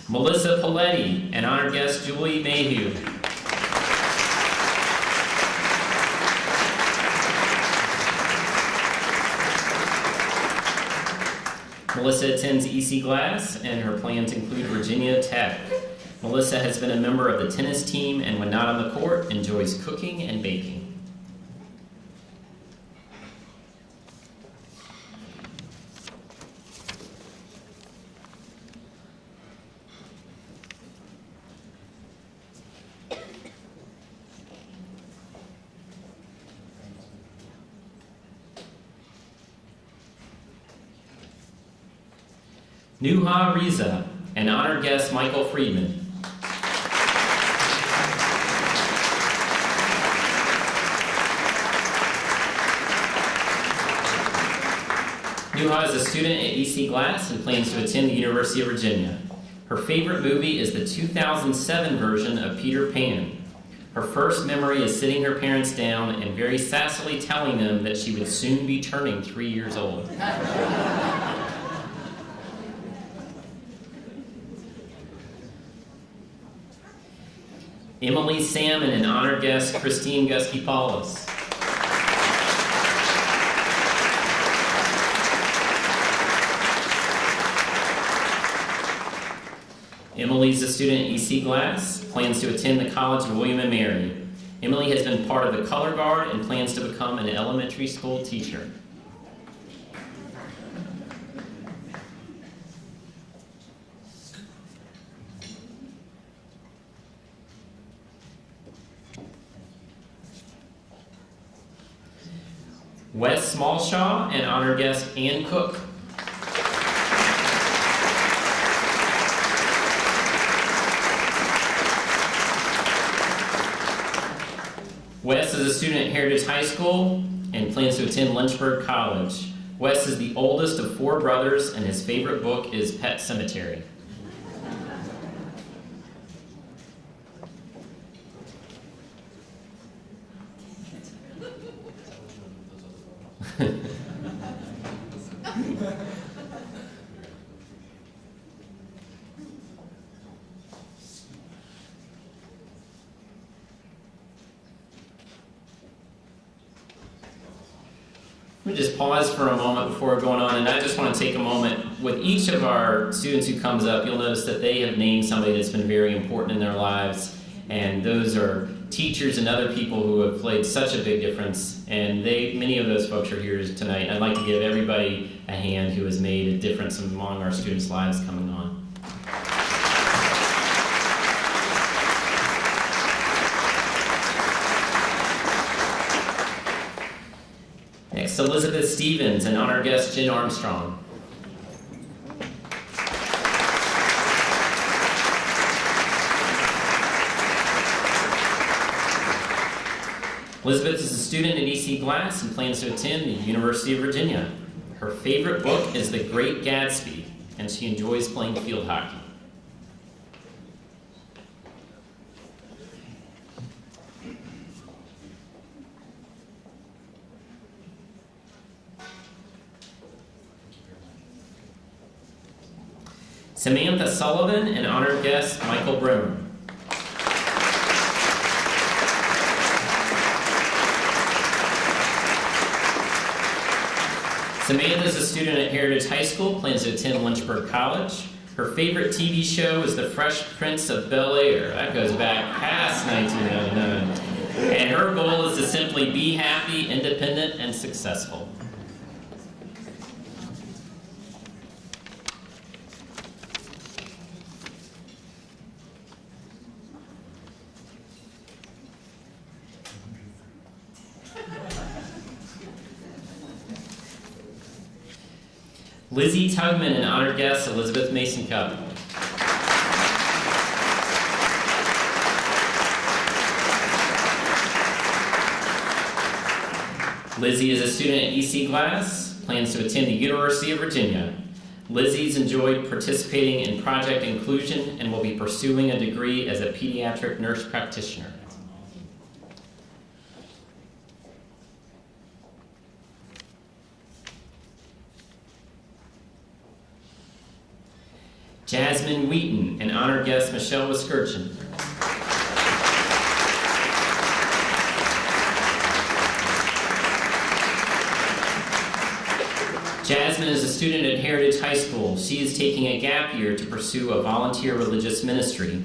Melissa Paletti and honored guest Julie Mayhew. Melissa attends EC Glass, and her plans include Virginia Tech. Melissa has been a member of the tennis team, and when not on the court, enjoys cooking and baking. Nuha Riza and honored guest Michael Friedman. Nuha is a student at EC Glass and plans to attend the University of Virginia. Her favorite movie is the 2007 version of Peter Pan. Her first memory is sitting her parents down and very sassily telling them that she would soon be turning 3 years old. Emily Salmon and honored guest Christine Gusky-Paulus. Emily's a student at EC Glass, plans to attend the College of William and Mary. Emily has been part of the Color Guard and plans to become an elementary school teacher. Wes Smallshaw and honored guest Ann Cook. Wes is a student at Heritage High School and plans to attend Lynchburg College. Wes is the oldest of 4 brothers, and his favorite book is Pet Sematary. Let me just pause for a moment before going on, and I just want to take a moment. With each of our students who comes up, you'll notice that they have named somebody that's been very important in their lives. And those are teachers and other people who have played such a big difference, and many of those folks are here tonight. I'd like to give everybody a hand who has made a difference among our students' lives coming on. Next, Elizabeth Stevens and honored guest Jen Armstrong. Elizabeth is a student at EC Glass and plans to attend the University of Virginia. Her favorite book is The Great Gatsby, and she enjoys playing field hockey. Samantha Sullivan and honored guest Michael Bremer. Samantha is a student at Heritage High School, plans to attend Lynchburg College. Her favorite TV show is The Fresh Prince of Bel-Air. That goes back past 1999. And her goal is to simply be happy, independent, and successful. Lizzie Tugman and honored guest Elizabeth Mason Cup. Lizzie is a student at EC Glass, plans to attend the University of Virginia. Lizzie's enjoyed participating in Project Inclusion and will be pursuing a degree as a pediatric nurse practitioner. Jasmine Wheaton and honored guest Michelle Wiskirchen. Jasmine is a student at Heritage High School. She is taking a gap year to pursue a volunteer religious ministry.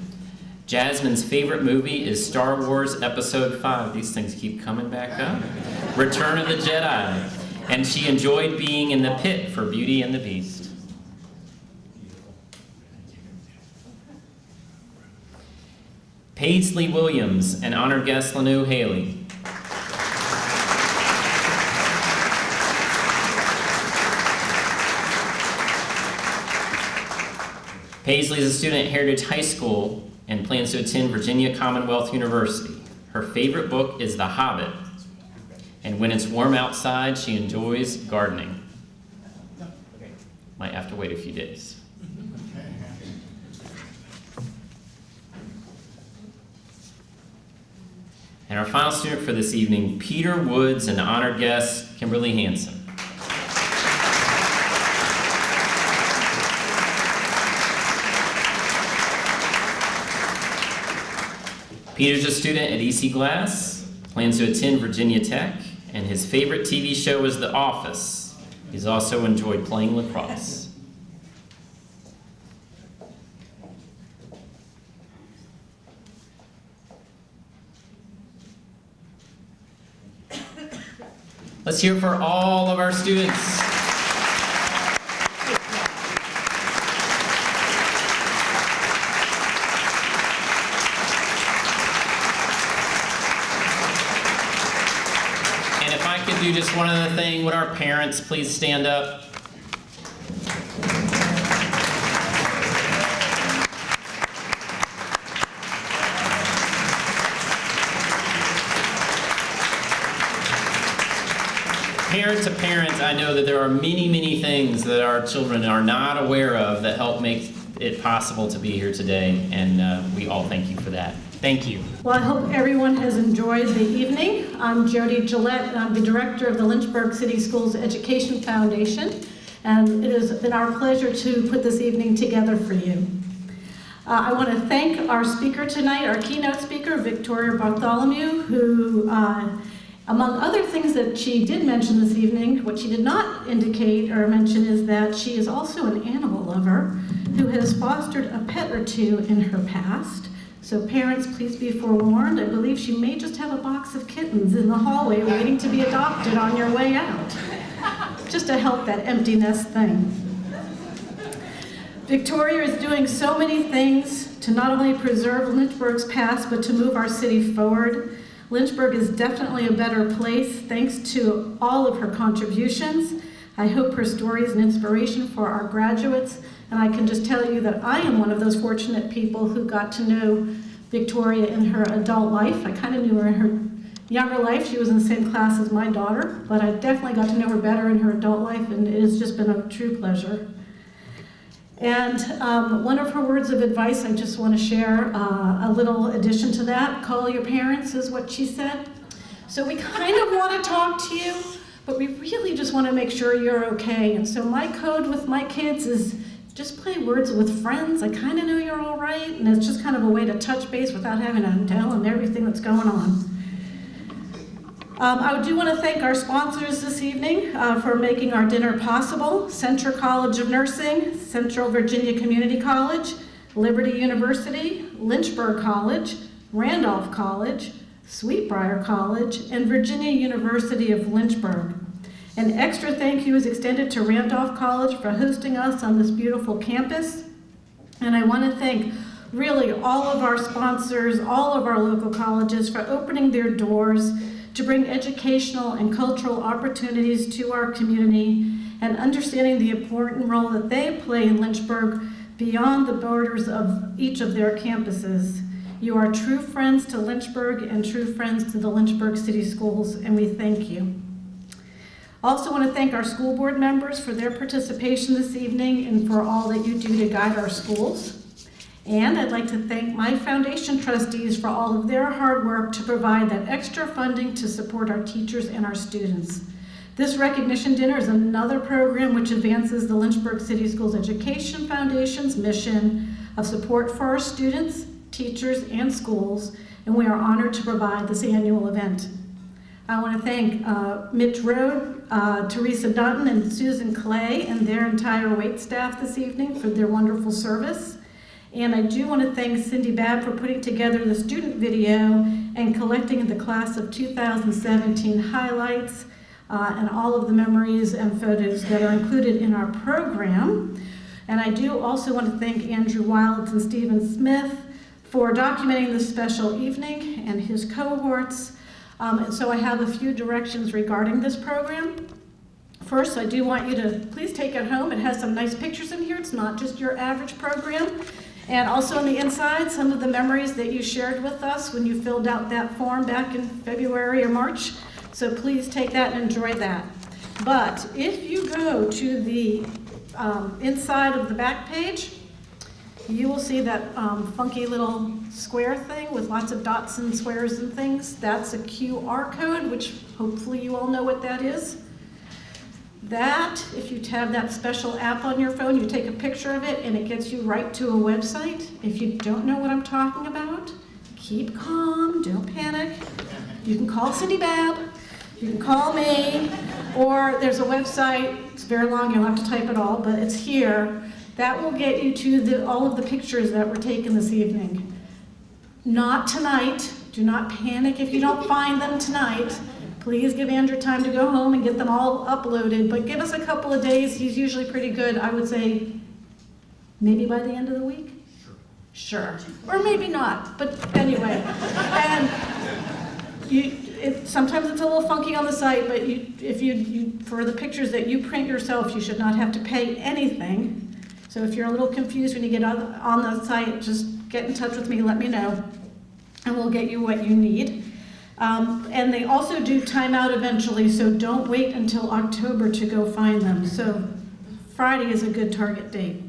Jasmine's favorite movie is Star Wars Episode 5. These things keep coming back up. Return of the Jedi. And she enjoyed being in the pit for Beauty and the Beast. Paisley Williams and honored guest Lanu Haley. Paisley is a student at Heritage High School and plans to attend Virginia Commonwealth University. Her favorite book is The Hobbit, and when it's warm outside, she enjoys gardening. Might have to wait a few days. And our final student for this evening, Peter Woods and honored guest Kimberly Hansen. Peter's a student at EC Glass, plans to attend Virginia Tech, and his favorite TV show is The Office. He's also enjoyed playing lacrosse. Let's hear it for all of our students. And if I could do just one other thing, would our parents please stand up? Parent to parent, I know that there are many, many things that our children are not aware of that help make it possible to be here today, and we all thank you for that. Thank you. Well, I hope everyone has enjoyed the evening. I'm Jody Gillette, and I'm the director of the Lynchburg City Schools Education Foundation, and it has been our pleasure to put this evening together for you. I want to thank our speaker tonight, our keynote speaker, Victoria Bartholomew, who among other things that she did mention this evening, what she did not indicate or mention is that she is also an animal lover who has fostered a pet or two in her past. So parents, please be forewarned. I believe she may just have a box of kittens in the hallway waiting to be adopted on your way out, just to help that empty nest thing. Victoria is doing so many things to not only preserve Lynchburg's past, but to move our city forward. Lynchburg is definitely a better place thanks to all of her contributions. I hope her story is an inspiration for our graduates, and I can just tell you that I am one of those fortunate people who got to know Victoria in her adult life. I kind of knew her in her younger life. She was in the same class as my daughter, but I definitely got to know her better in her adult life, and it has just been a true pleasure. And one of her words of advice, I just want to share a little addition to that. Call your parents is what she said. So we kind of want to talk to you, but we really just want to make sure you're okay. And so my code with my kids is just play words with friends. I kind of know you're all right, and it's just kind of a way to touch base without having to tell them everything that's going on. I do want to thank our sponsors this evening for making our dinner possible. Central College of Nursing, Central Virginia Community College, Liberty University, Lynchburg College, Randolph College, Sweetbriar College, and Virginia University of Lynchburg. An extra thank you is extended to Randolph College for hosting us on this beautiful campus. And I want to thank really all of our sponsors, all of our local colleges for opening their doors to bring educational and cultural opportunities to our community and understanding the important role that they play in Lynchburg beyond the borders of each of their campuses. You are true friends to Lynchburg and true friends to the Lynchburg City Schools, and we thank you. Also want to thank our school board members for their participation this evening and for all that you do to guide our schools. And I'd like to thank my foundation trustees for all of their hard work to provide that extra funding to support our teachers and our students. This recognition dinner is another program which advances the Lynchburg City Schools Education Foundation's mission of support for our students, teachers, and schools, and we are honored to provide this annual event. I want to thank Mitch Rode, Teresa Dutton, and Susan Clay and their entire wait staff this evening for their wonderful service. And I do want to thank Cindy Babb for putting together the student video and collecting the class of 2017 highlights and all of the memories and photos that are included in our program. And I do also want to thank Andrew Wilds and Stephen Smith for documenting this special evening and his cohorts. And so I have a few directions regarding this program. First, I do want you to please take it home. It has some nice pictures in here. It's not just your average program. And also on the inside, some of the memories that you shared with us when you filled out that form back in February or March. So please take that and enjoy that. But if you go to the inside of the back page, you will see that funky little square thing with lots of dots and squares and things. That's a QR code, which hopefully you all know what that is. That, if you have that special app on your phone, you take a picture of it and it gets you right to a website. If you don't know what I'm talking about, keep calm, don't panic. You can call Cindy Babb, you can call me, or there's a website, it's very long, you'll have to type it all, but it's here. That will get you to all of the pictures that were taken this evening. Not tonight, do not panic if you don't find them tonight. Please give Andrew time to go home and get them all uploaded, but give us a couple of days. He's usually pretty good. I would say maybe by the end of the week? Sure. Or maybe not, but anyway. And sometimes it's a little funky on the site, but for the pictures that you print yourself, you should not have to pay anything. So if you're a little confused when you get on the site, just get in touch with me, let me know, and we'll get you what you need. And they also do timeout eventually, so don't wait until October to go find them. So Friday is a good target date.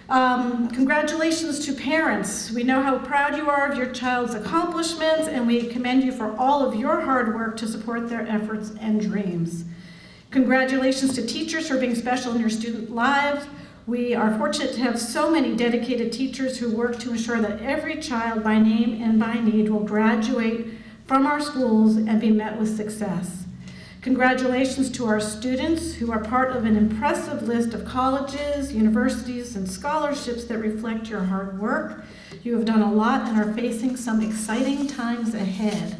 Congratulations to parents. We know how proud you are of your child's accomplishments, and we commend you for all of your hard work to support their efforts and dreams. Congratulations to teachers for being special in your student lives. We are fortunate to have so many dedicated teachers who work to ensure that every child by name and by need will graduate from our schools and be met with success. Congratulations to our students who are part of an impressive list of colleges, universities, and scholarships that reflect your hard work. You have done a lot and are facing some exciting times ahead.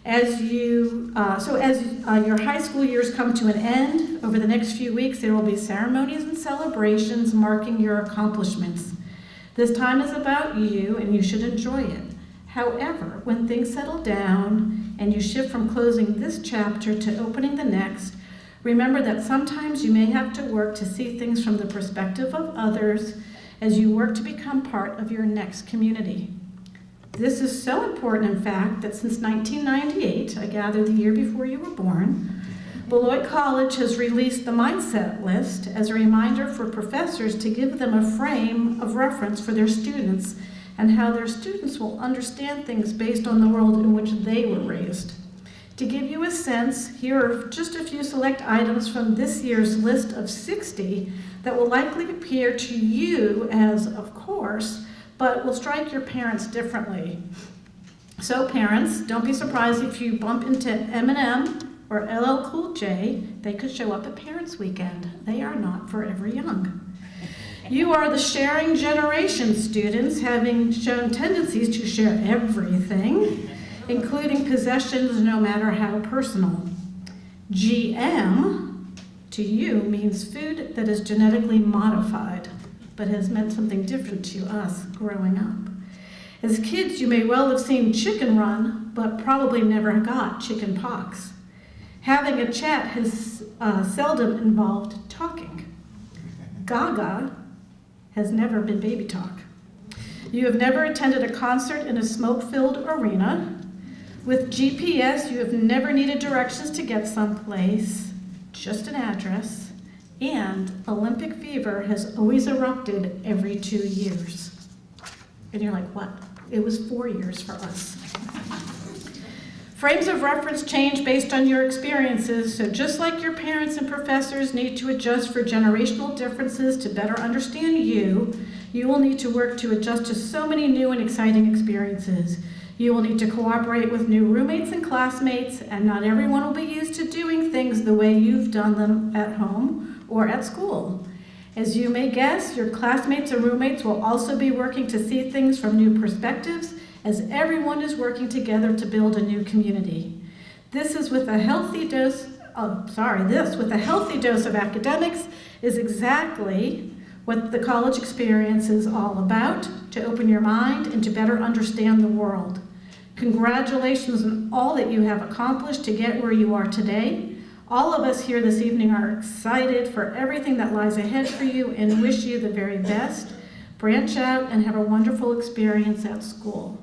As your high school years come to an end, over the next few weeks there will be ceremonies and celebrations marking your accomplishments. This time is about you and you should enjoy it. However, when things settle down and you shift from closing this chapter to opening the next, remember that sometimes you may have to work to see things from the perspective of others as you work to become part of your next community. This is so important, in fact, that since 1998, I gather the year before you were born, Beloit College has released the Mindset List as a reminder for professors to give them a frame of reference for their students and how their students will understand things based on the world in which they were raised. To give you a sense, here are just a few select items from this year's list of 60 that will likely appear to you as, of course, but will strike your parents differently. So parents, don't be surprised if you bump into Eminem or LL Cool J. They could show up at Parents' Weekend. They are not forever young. You are the sharing generation, students, having shown tendencies to share everything, including possessions, no matter how personal. GM, to you, means food that is genetically modified, but has meant something different to us growing up. As kids, you may well have seen Chicken Run, but probably never got chicken pox. Having a chat has seldom involved talking. Gaga has never been baby talk. You have never attended a concert in a smoke-filled arena. With GPS, you have never needed directions to get someplace, just an address. And Olympic fever has always erupted every 2 years. And you're like, what? It was 4 years for us. Frames of reference change based on your experiences, so just like your parents and professors need to adjust for generational differences to better understand you, you will need to work to adjust to so many new and exciting experiences. You will need to cooperate with new roommates and classmates, and not everyone will be used to doing things the way you've done them at home or at school. As you may guess, your classmates and roommates will also be working to see things from new perspectives as everyone is working together to build a new community. This with a healthy dose of academics is exactly what the college experience is all about, to open your mind and to better understand the world. Congratulations on all that you have accomplished to get where you are today. All of us here this evening are excited for everything that lies ahead for you and wish you the very best. Branch out and have a wonderful experience at school.